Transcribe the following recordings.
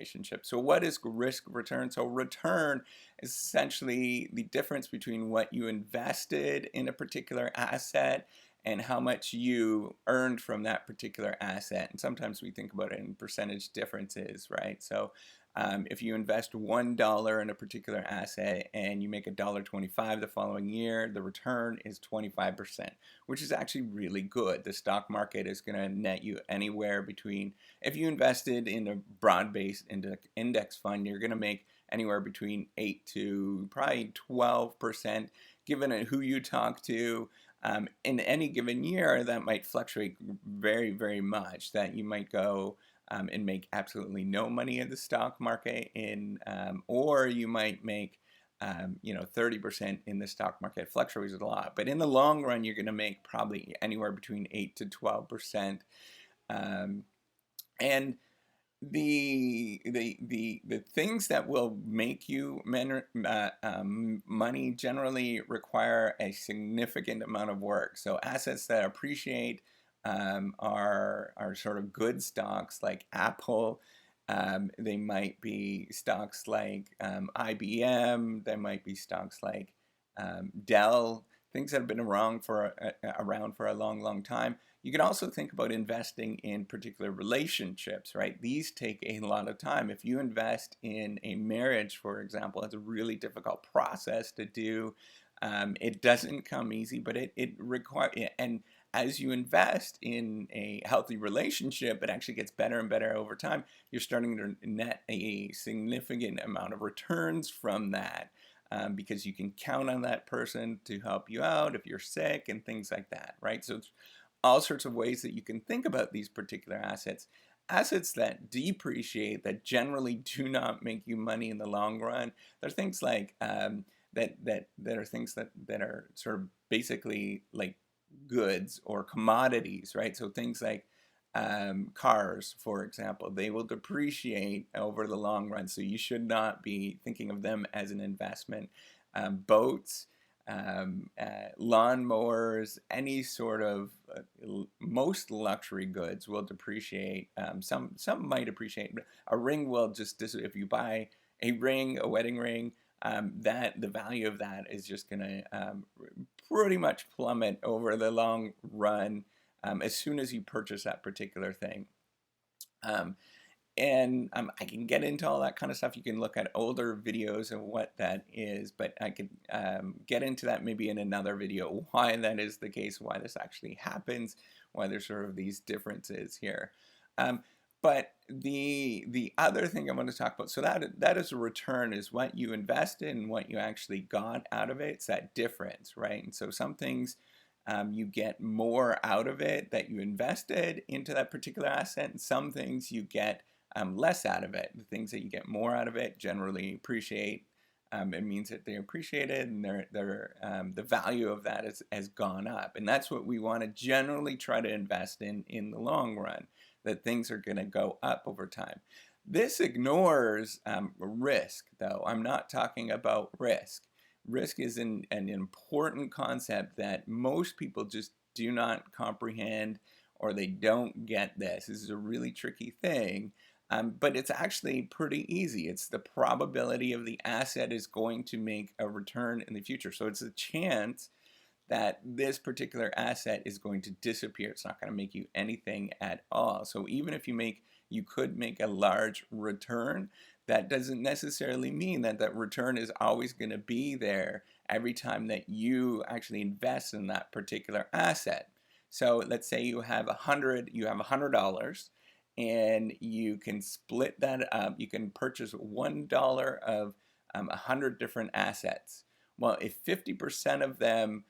relationship. So what is risk return? So return is essentially the difference between what you invested in a particular asset and how much you earned from that particular asset. And sometimes we think about it in percentage differences, right? So if you invest $1 in a particular asset and you make $1.25 the following year, the return is 25%, which is actually really good. The stock market is going to net you anywhere between, if you invested in a broad-based index fund, you're going to make anywhere between 8 to probably 12%, given who you talk to. In any given year, that might fluctuate very, very much. That you might go and make absolutely no money in the stock market, or you might make 30% in the stock market. It fluctuates a lot, but in the long run, you're going to make probably anywhere between 8 to 12%. And the things that will make you money generally require a significant amount of work. So assets that appreciate are sort of good stocks like Apple. They might be stocks like IBM. They might be stocks like Dell. Things that have been around for a long, long time. You can also think about investing in particular relationships, right? These take a lot of time. If you invest in a marriage, for example, it's a really difficult process to do. It doesn't come easy, but it requires, and as you invest in a healthy relationship, it actually gets better and better over time. You're starting to net a significant amount of returns from that. Because you can count on that person to help you out if you're sick and things like that, right? So it's all sorts of ways that you can think about these particular assets. Assets that depreciate, that generally do not make you money in the long run. There are things like that are things that are sort of basically like goods or commodities, right? So things like cars, for example, they will depreciate over the long run, so you should not be thinking of them as an investment. Boats, lawnmowers, any sort of most luxury goods will depreciate. Some might appreciate. A ring will just if you buy a ring, a wedding ring, that the value of that is just going to pretty much plummet over the long run as soon as you purchase that particular thing. I can get into all that kind of stuff. You can look at older videos of what that is, but I could get into that maybe in another video, why that is the case, why this actually happens, why there's sort of these differences here. But the other thing I want to talk about, so that is a return, is what you invest in, what you actually got out of it. It's that difference, right? And so some things you get more out of it that you invested into that particular asset, and some things you get less out of it. The things that you get more out of it generally appreciate. It means that they appreciated, and the value of that has gone up. And that's what we want to generally try to invest in the long run, that things are going to go up over time. This ignores risk, though. I'm not talking about risk. Risk is an important concept that most people just do not comprehend, or they don't get this. This is a really tricky thing. But it's actually pretty easy. It's the probability of the asset is going to make a return in the future. So it's a chance that this particular asset is going to disappear. It's not going to make you anything at all. So even if you could make a large return, that doesn't necessarily mean that that return is always going to be there every time that you actually invest in that particular asset. So let's say you have $100, and you can split that up. You can purchase $1 of 100 different assets. Well, if 50% of them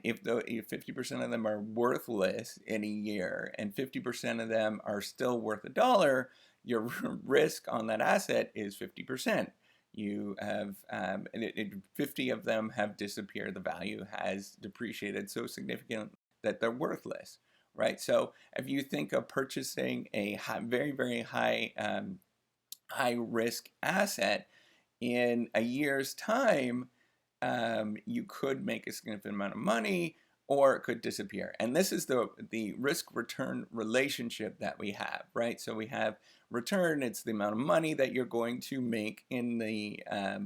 if 50% of them are worthless in a year and 50% of them are still worth $1, your risk on that asset is 50%. You have 50 of them have disappeared. The value has depreciated so significantly that they're worthless, right? So if you think of purchasing a very, very high risk asset in a year's time, you could make a significant amount of money, or it could disappear. And this is the risk return relationship that we have, right? So we have return, it's the amount of money that you're going to make in the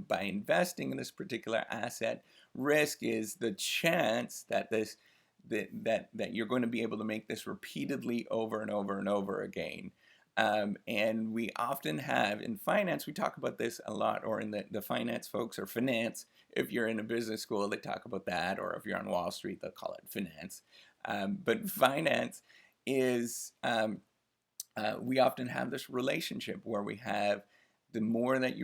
by investing in this particular asset. Risk is the chance that that you're going to be able to make this repeatedly over and over and over again. And we often have in finance, we talk about this a lot, or in the finance folks, or finance, if you're in a business school, they talk about that, or if you're on Wall Street, they'll call it finance. But finance is, we often have this relationship where we have the more that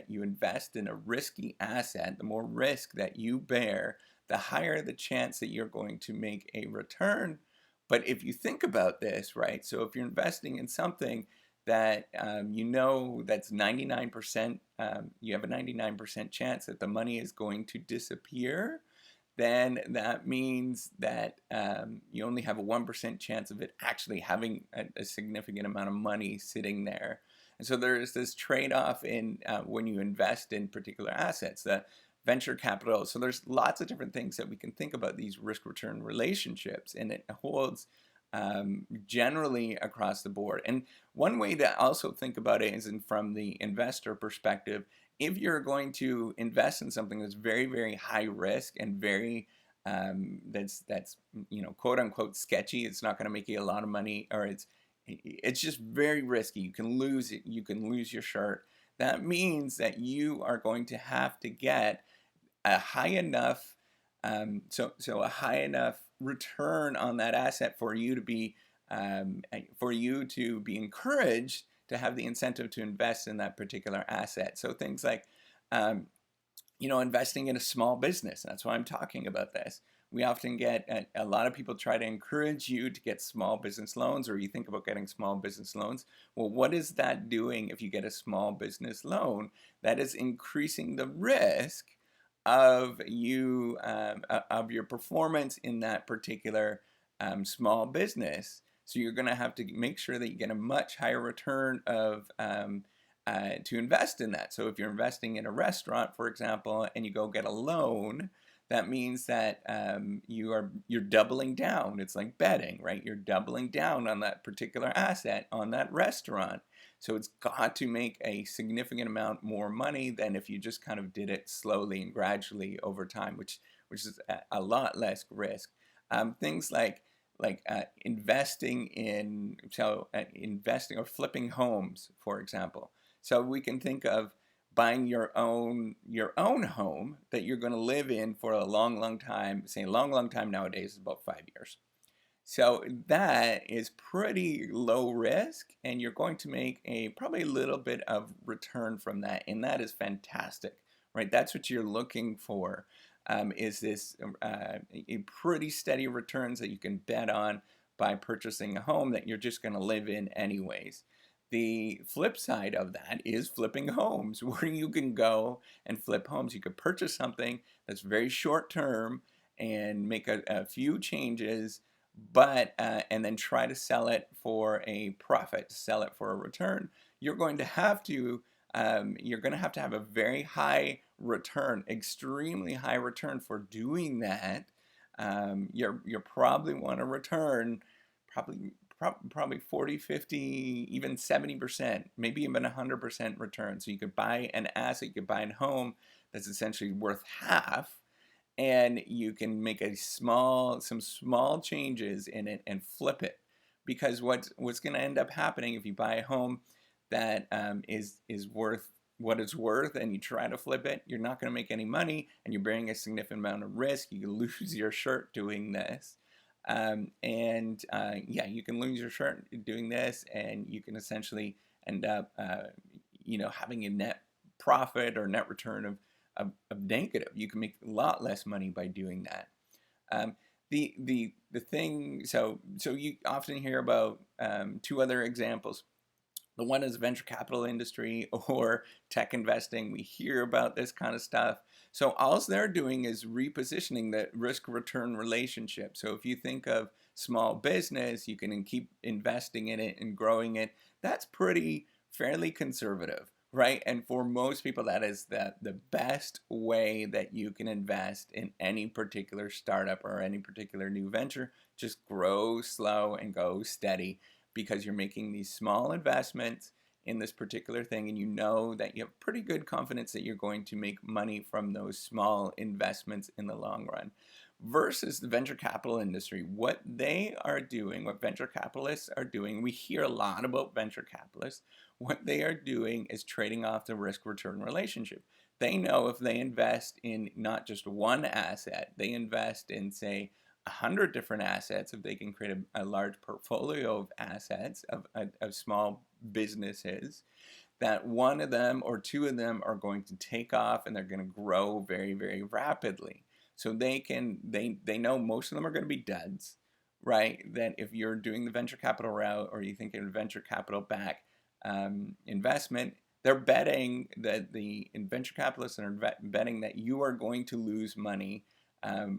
you invest in a risky asset, the more risk that you bear, the higher the chance that you're going to make a return. But if you think about this, right? So if you're investing in something that you know that's 99%, you have a 99% chance that the money is going to disappear, then that means that you only have a 1% chance of it actually having a significant amount of money sitting there. And so there is this trade-off in when you invest in particular assets, the venture capital. So there's lots of different things that we can think about these risk-return relationships, and it holds generally across the board. And one way to also think about it is from the investor perspective. If you're going to invest in something that's very, very high risk and very that's quote unquote sketchy, it's not going to make you a lot of money, or it's just very risky. You can lose it. You can lose your shirt. That means that you are going to have to get a high enough so a high enough return on that asset for you to be encouraged to have the incentive to invest in that particular asset. So things like investing in a small business. That's why I'm talking about this. We often get a lot of people try to encourage you to get small business loans, or you think about getting small business loans. Well, what is that doing if you get a small business loan? That is increasing the risk of your performance in that particular small business. So you're going to have to make sure that you get a much higher return to invest in that. So if you're investing in a restaurant, for example, and you go get a loan, that means that you're doubling down. It's like betting, right? You're doubling down on that particular asset, on that restaurant. So it's got to make a significant amount more money than if you just kind of did it slowly and gradually over time, which is a lot less risk. Things like investing or flipping homes, for example. So we can think of buying your own home that you're going to live in for a long time. Say a long time nowadays is about 5 years. So that is pretty low risk, and you're going to make probably a little bit of return from that, and that is fantastic, right? That's what you're looking for, is this a pretty steady returns that you can bet on by purchasing a home that you're just going to live in anyways. The flip side of that is flipping homes, where you can go and flip homes. You could purchase something that's very short term and make a few changes, but and then try to sell it for a profit, sell it for a return. You're going to have to have a very high return, extremely high return for doing that. You probably want to return probably 40, 50, even 70%, maybe even 100% return. So you could buy an asset, you could buy a home that's essentially worth half, and you can make some small changes in it and flip it. Because what's going to end up happening if you buy a home that is worth what it's worth and you try to flip it, you're not going to make any money, and you're bearing a significant amount of risk. You can lose your shirt doing this. You can lose your shirt doing this, and you can essentially end up having a net profit or net return of negative. You can make a lot less money by doing that. The thing, so you often hear about two other examples. The one is venture capital industry or tech investing. We hear about this kind of stuff. So all they're doing is repositioning the risk return relationship. So if you think of small business, you can keep investing in it and growing it. That's fairly conservative. right? And for most people, that is the best way that you can invest in any particular startup or any particular new venture. Just grow slow and go steady, because you're making these small investments in this particular thing, and you know that you have pretty good confidence that you're going to make money from those small investments in the long run. Versus the venture capital industry, what they are doing, what venture capitalists are doing, we hear a lot about venture capitalists. What they are doing is trading off the risk return relationship. They know if they invest in not just one asset, they invest in, say, 100 different assets, if they can create a large portfolio of assets, of small businesses, that one of them or two of them are going to take off and they're going to grow very, very rapidly. So they know most of them are going to be duds, right? That if you're doing the venture capital route, or you think of venture capital back investment, they're betting that the venture capitalists are betting that you are going to lose money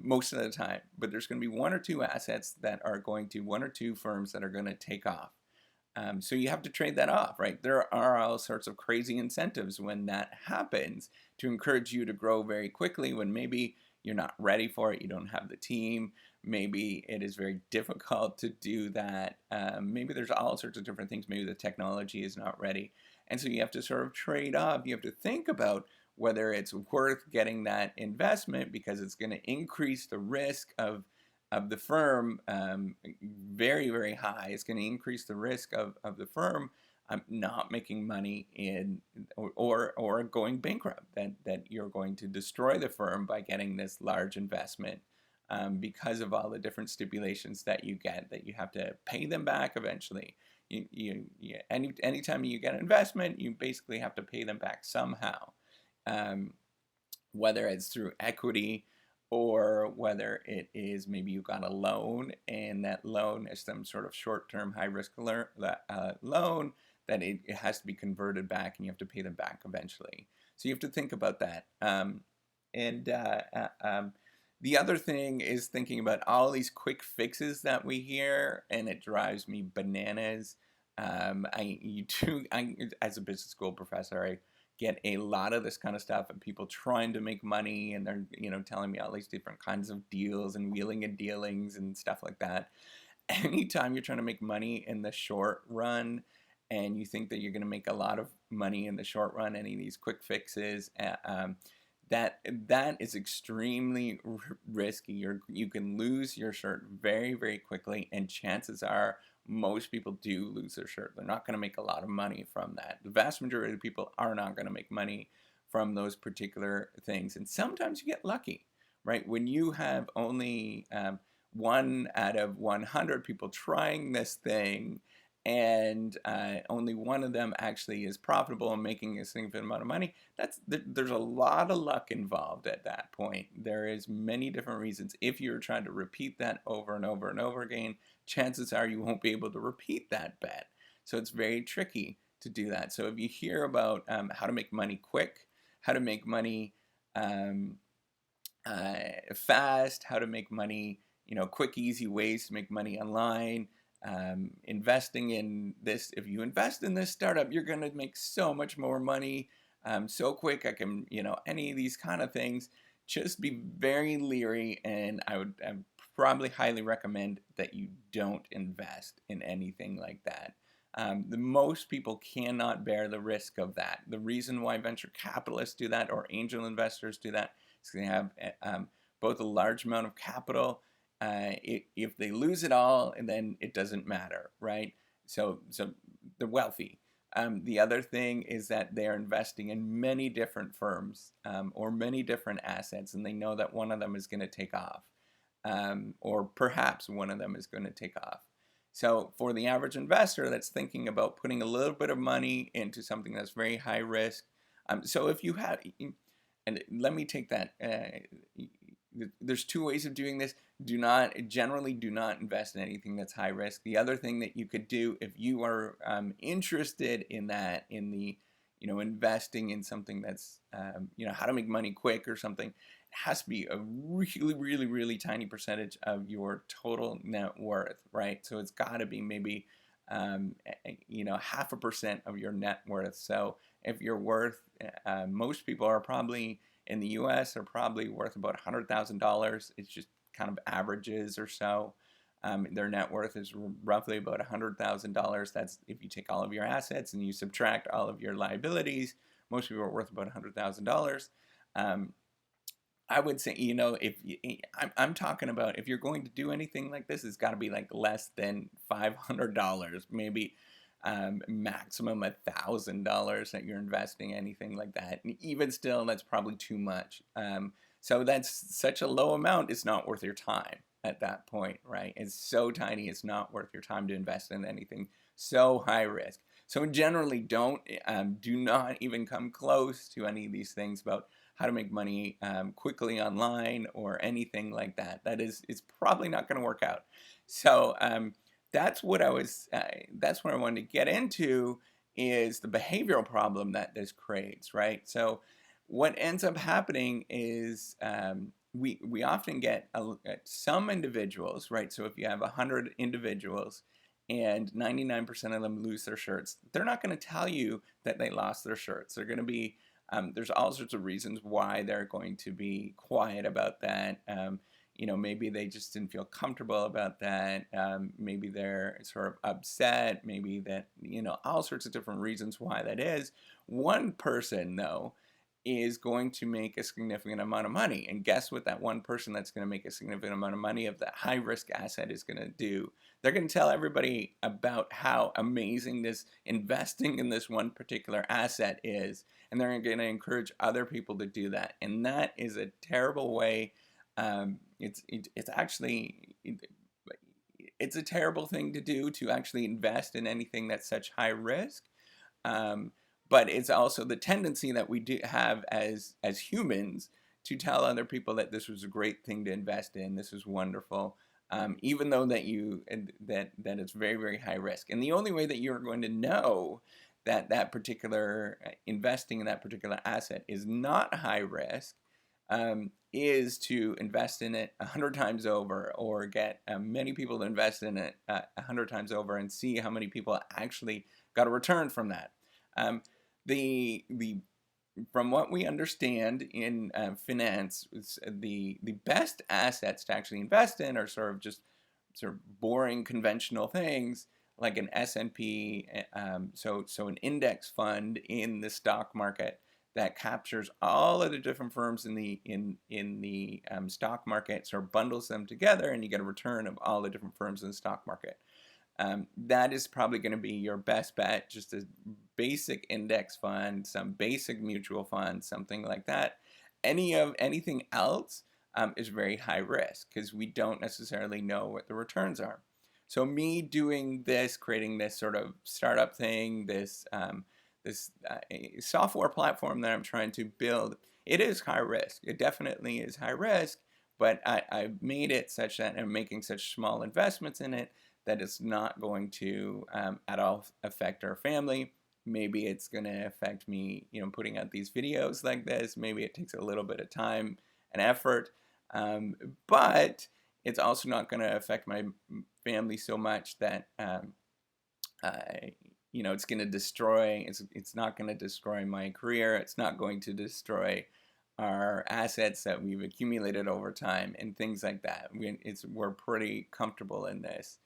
most of the time. But there's going to be one or two assets that are going to, one or two firms that are going to take off. So you have to trade that off, right? There are all sorts of crazy incentives when that happens to encourage you to grow very quickly, when maybe you're not ready for it, you don't have the team, maybe it is very difficult to do that. Maybe there's all sorts of different things. Maybe the technology is not ready. And so you have to sort of trade off. You have to think about whether it's worth getting that investment, because it's going to increase the risk of the firm very, very high. It's going to increase the risk of the firm not making money or going bankrupt, that you're going to destroy the firm by getting this large investment, because of all the different stipulations that you get, that you have to pay them back eventually. Anytime you get an investment, you basically have to pay them back somehow, whether it's through equity, or whether it is maybe you got a loan, and that loan is some sort of short-term high-risk loan, that it has to be converted back, and you have to pay them back eventually. So you have to think about that. And the other thing is thinking about all these quick fixes that we hear, and it drives me bananas. As a business school professor, I get a lot of this kind of stuff, and people trying to make money, and they're telling me all these different kinds of deals and wheeling and dealings and stuff like that. Anytime you're trying to make money in the short run, and you think that you're going to make a lot of money in the short run, any of these quick fixes, that is extremely risky. You can lose your shirt very, very quickly, and chances are most people do lose their shirt. They're not going to make a lot of money from that. The vast majority of people are not going to make money from those particular things. And sometimes you get lucky, right? When you have only 1 out of 100 people trying this thing, and only one of them actually is profitable and making a significant amount of money, there's a lot of luck involved at that point. There is many different reasons. If you're trying to repeat that over and over and over again, chances are you won't be able to repeat that bet. So it's very tricky to do that. So if you hear about how to make money quick, how to make money fast, how to make money, quick, easy ways to make money online, investing in this. If you invest in this startup, you're going to make so much more money so quick. I can, any of these kind of things. Just be very leery, and I would probably highly recommend that you don't invest in anything like that. The most people cannot bear the risk of that. The reason why venture capitalists do that, or angel investors do that, is they have both a large amount of capital. If they lose it all, and then it doesn't matter, right? So they're wealthy. The other thing is that they're investing in many different firms, or many different assets, and they know that one of them is going to take off, or perhaps one of them is going to take off. So for the average investor that's thinking about putting a little bit of money into something that's very high risk, so if you have, and let me take that, there's 2 ways of doing this. Generally do not invest in anything that's high risk. The other thing that you could do, if you are interested in that, in the, investing in something that's, how to make money quick or something, it has to be a really, really, really tiny percentage of your total net worth, right? So it's got to be maybe half a percent of your net worth. So if you're worth, most people are probably in the U.S. are probably worth about $100,000. It's just kind of averages or so. Their net worth is roughly about $100,000. That's if you take all of your assets and you subtract all of your liabilities. Most people are worth about $100,000. Um, I would say, if I'm talking about if you're going to do anything like this, it's got to be like less than $500, maybe maximum $1,000 that you're investing, anything like that. And even still, that's probably too much. So that's such a low amount, it's not worth your time at that point, right? It's so tiny, it's not worth your time to invest in anything so high risk. So generally, do not even come close to any of these things about how to make money quickly online or anything like that. It's probably not going to work out. So that's what that's what I wanted to get into, is the behavioral problem that this creates, right? So what ends up happening is we often get some individuals, right? So if you have 100 individuals and 99% of them lose their shirts, they're not going to tell you that they lost their shirts. They're going to be there's all sorts of reasons why they're going to be quiet about that. Maybe they just didn't feel comfortable about that. Maybe they're sort of upset. Maybe that, all sorts of different reasons why that is. One person, though, is going to make a significant amount of money. And guess what that one person that's going to make a significant amount of money of that high risk asset is going to do? They're going to tell everybody about how amazing this investing in this one particular asset is. And they're going to encourage other people to do that. And that is a terrible way. It's a terrible thing to do, to actually invest in anything that's such high risk. But it's also the tendency that we do have as humans to tell other people that this was a great thing to invest in. This is wonderful, even though that it's very, very high risk. And the only way that you're going to know that particular investing in that particular asset is not high risk is to invest in it 100 times over, or get many people to invest in it 100 times over, and see how many people actually got a return from that. From what we understand in finance, the best assets to actually invest in are sort of boring conventional things like an S&P, so an index fund in the stock market that captures all of the different firms in the stock market, sort of bundles them together, and you get a return of all the different firms in the stock market. That is probably going to be your best bet. Just a basic index fund, some basic mutual fund, something like that. Anything else is very high risk, because we don't necessarily know what the returns are. So me doing this, creating this sort of startup thing, this software platform that I'm trying to build, it is high risk. It definitely is high risk, but I've made it such that I'm making such small investments in it that it's not going to at all affect our family. Maybe it's going to affect me, putting out these videos like this. Maybe it takes a little bit of time and effort, but it's also not going to affect my family so much that it's going to destroy. It's not going to destroy my career. It's not going to destroy our assets that we've accumulated over time and things like that. We're pretty comfortable in this.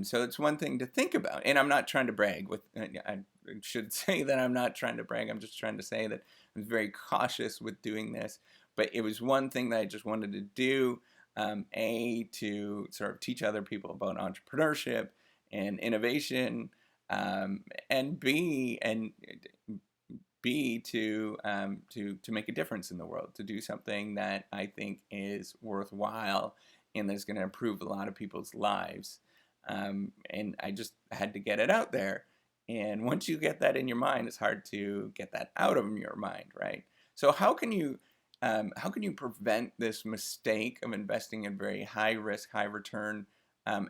So it's one thing to think about, and I'm not trying to brag. I should say that I'm not trying to brag. I'm just trying to say that I'm very cautious with doing this. But it was one thing that I just wanted to do, to sort of teach other people about entrepreneurship and innovation, and B to make a difference in the world, to do something that I think is worthwhile and that's going to improve a lot of people's lives. And I just had to get it out there. And once you get that in your mind, it's hard to get that out of your mind, right? So how can you prevent this mistake of investing in very high risk, high return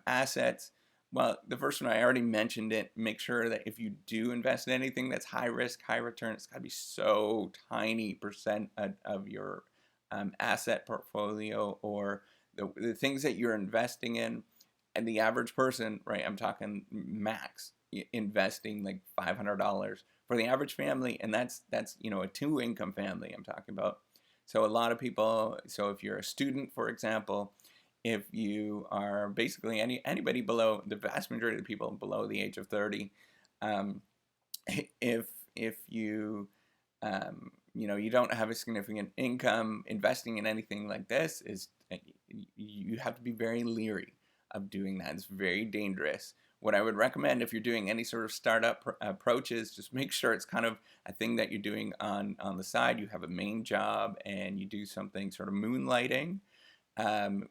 assets? Well, the first one, I already mentioned it. Make sure that if you do invest in anything that's high risk, high return, it's got to be so tiny percent of your asset portfolio, or the things that you're investing in. and the average person, right? I'm talking max investing like $500 for the average family, and that's a two income family I'm talking about. So a lot of people. So if you're a student, for example, if you are basically anybody below the vast majority of the people below the age of 30, um, if you you don't have a significant income, investing in anything like this is you have to be very leery of doing that. It's very dangerous. What I would recommend if you're doing any sort of startup approaches, just make sure it's kind of a thing that you're doing on the side. You have a main job and you do something sort of moonlighting.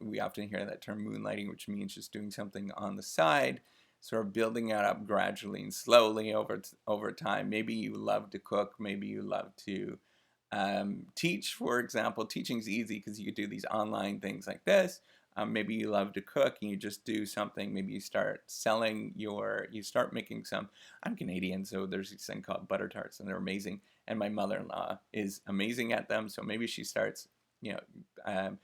We often hear that term moonlighting, which means just doing something on the side, sort of building it up gradually and slowly over time. Maybe you love to cook, maybe you love to teach, for example. Teaching's easy because you could do these online things like this. Maybe you love to cook and you just do something. Maybe you start you start making some. I'm Canadian, so there's this thing called butter tarts, and they're amazing. And my mother-in-law is amazing at them, so maybe she starts, you know,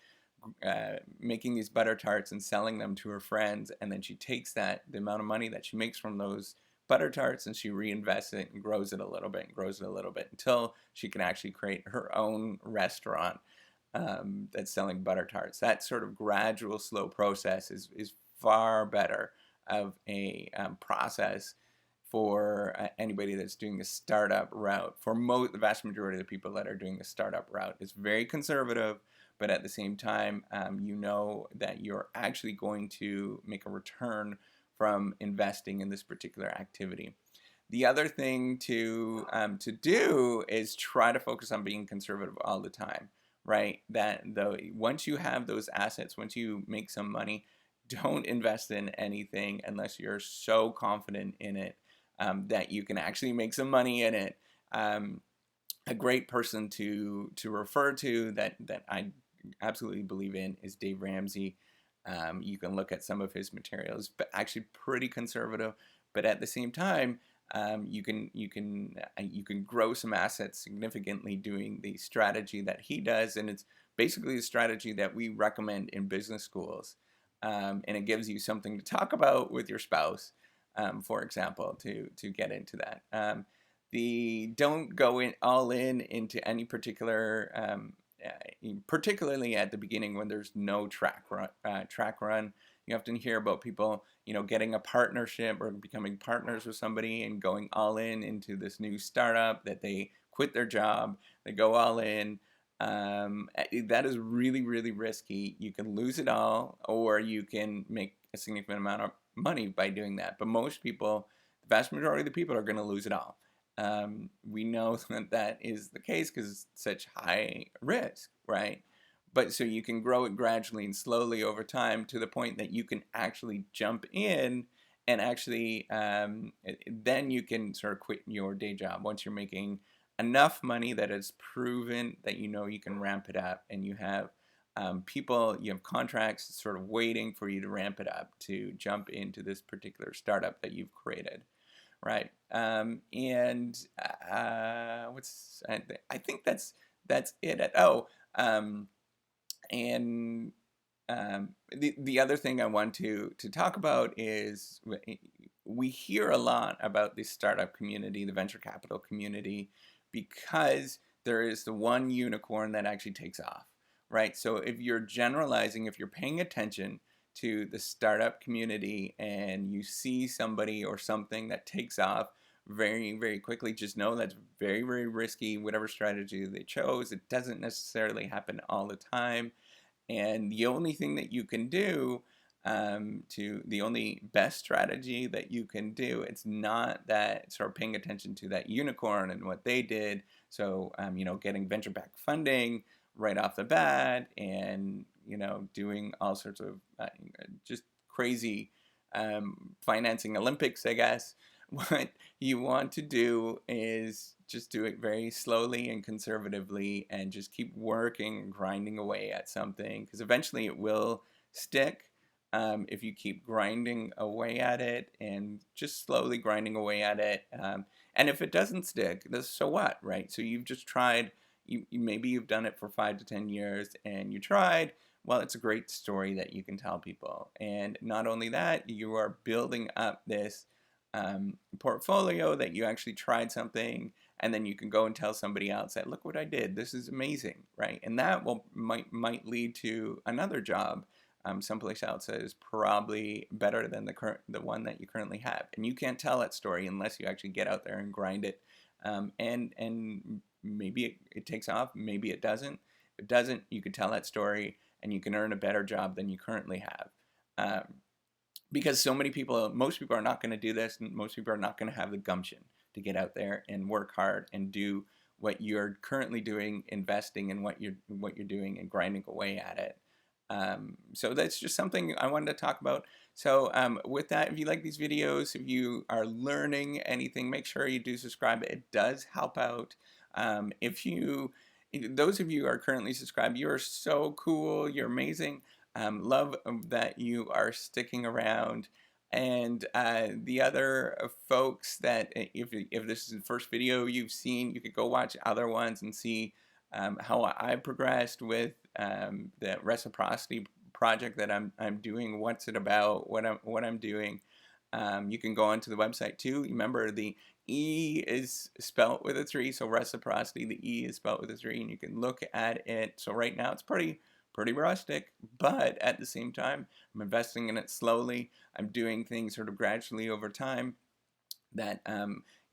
making these butter tarts and selling them to her friends, and then she takes the amount of money that she makes from those butter tarts and she reinvests it and grows it a little bit and grows it a little bit until she can actually create her own restaurant that's selling butter tarts. That sort of gradual, slow process is far better of a process for anybody that's doing the startup route. For the vast majority of the people that are doing the startup route, it's very conservative, but at the same time, you know that you're actually going to make a return from investing in this particular activity. The other thing to do is try to focus on being conservative all the time, right? Once you have those assets, once you make some money, don't invest in anything unless you're so confident in it that you can actually make some money in it. A great person to refer to that I absolutely believe in is Dave Ramsey. You can look at some of his materials, but actually pretty conservative. But at the same time, you can grow some assets significantly doing the strategy that he does, and it's basically the strategy that we recommend in business schools. And it gives you something to talk about with your spouse, for example, to get into that. The don't go all in into any particular, particularly at the beginning when there's no track run. You often hear about people, getting a partnership or becoming partners with somebody and going all in into this new startup that they quit their job, they go all in. That is really, really risky. You can lose it all, or you can make a significant amount of money by doing that. But most people, the vast majority of the people, are going to lose it all. We know that is the case because it's such high risk, right? But so you can grow it gradually and slowly over time to the point that you can actually jump in and actually then you can sort of quit your day job once you're making enough money that it's proven that you can ramp it up, and you have you have contracts sort of waiting for you to ramp it up to jump into this particular startup that you've created. Right. And I think that's it. And the other thing I want to talk about is we hear a lot about the startup community, the venture capital community, because there is the one unicorn that actually takes off, right? So if you're generalizing, if you're paying attention to the startup community and you see somebody or something that takes off very, very quickly, just know that's very, very risky. Whatever strategy they chose, it doesn't necessarily happen all the time. And the only thing that you can do, the only best strategy that you can do, it's not that sort of paying attention to that unicorn and what they did. So, getting venture-backed funding right off the bat and, doing all sorts of just crazy financing Olympics, I guess. What you want to do is just do it very slowly and conservatively and just keep working, grinding away at something, because eventually it will stick if you keep grinding away at it and just slowly grinding away at it. And if it doesn't stick, so what, right? So you've just tried, maybe you've done it for 5 to 10 years and you tried, well, it's a great story that you can tell people. And not only that, you are building up this portfolio that you actually tried something, and then you can go and tell somebody else that, look what I did, this is amazing, right? And that will might lead to another job someplace else that is probably better than the one that you currently have. And you can't tell that story unless you actually get out there and grind it. And maybe it takes off, maybe it doesn't. If it doesn't, you could tell that story and you can earn a better job than you currently have. Because so many people, most people are not going to do this, and most people are not going to have the gumption to get out there and work hard and do what you're currently doing, investing in what you're doing and grinding away at it. So that's just something I wanted to talk about. So with that, if you like these videos, if you are learning anything, make sure you do subscribe. It does help out. If you, those of you who are currently subscribed, you are so cool. You're amazing. Love that you are sticking around. And the other folks that, if this is the first video you've seen, you could go watch other ones and see how I progressed with the reciprocity project that I'm doing. What's it about? What I'm doing. You can go onto the website too. Remember, the E is spelled with a 3, so reciprocity. The E is spelled with a 3, and you can look at it. So right now it's pretty rustic, but at the same time, I'm investing in it slowly. I'm doing things sort of gradually over time that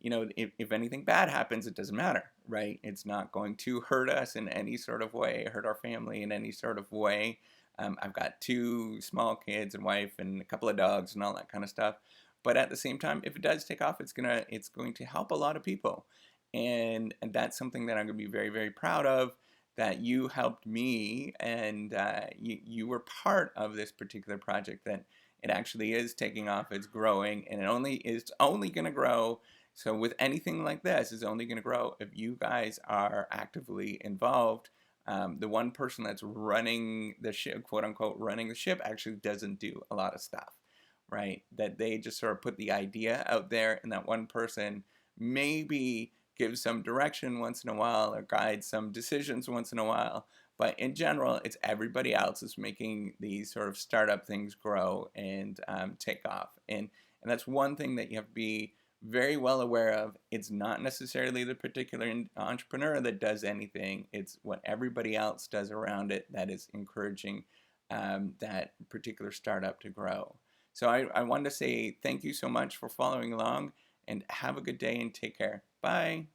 if anything bad happens, it doesn't matter, right? It's not going to hurt us in any sort of way, hurt our family in any sort of way. I've got 2 small kids and wife and a couple of dogs and all that kind of stuff. But at the same time, if it does take off, it's going to help a lot of people, and that's something that I'm going to be very, very proud of. That you helped me, and you were part of this particular project. That it actually is taking off. It's growing, and it's only going to grow. So with anything like this, it's only going to grow if you guys are actively involved. The one person that's running the ship, quote unquote, running the ship, actually doesn't do a lot of stuff, right? That they just sort of put the idea out there, and that one person maybe gives some direction once in a while or guides some decisions once in a while. But in general, it's everybody else is making these sort of startup things grow and take off. And that's one thing that you have to be very well aware of. It's not necessarily the particular entrepreneur that does anything. It's what everybody else does around it that is encouraging that particular startup to grow. So I wanted to say thank you so much for following along, and have a good day and take care. Bye.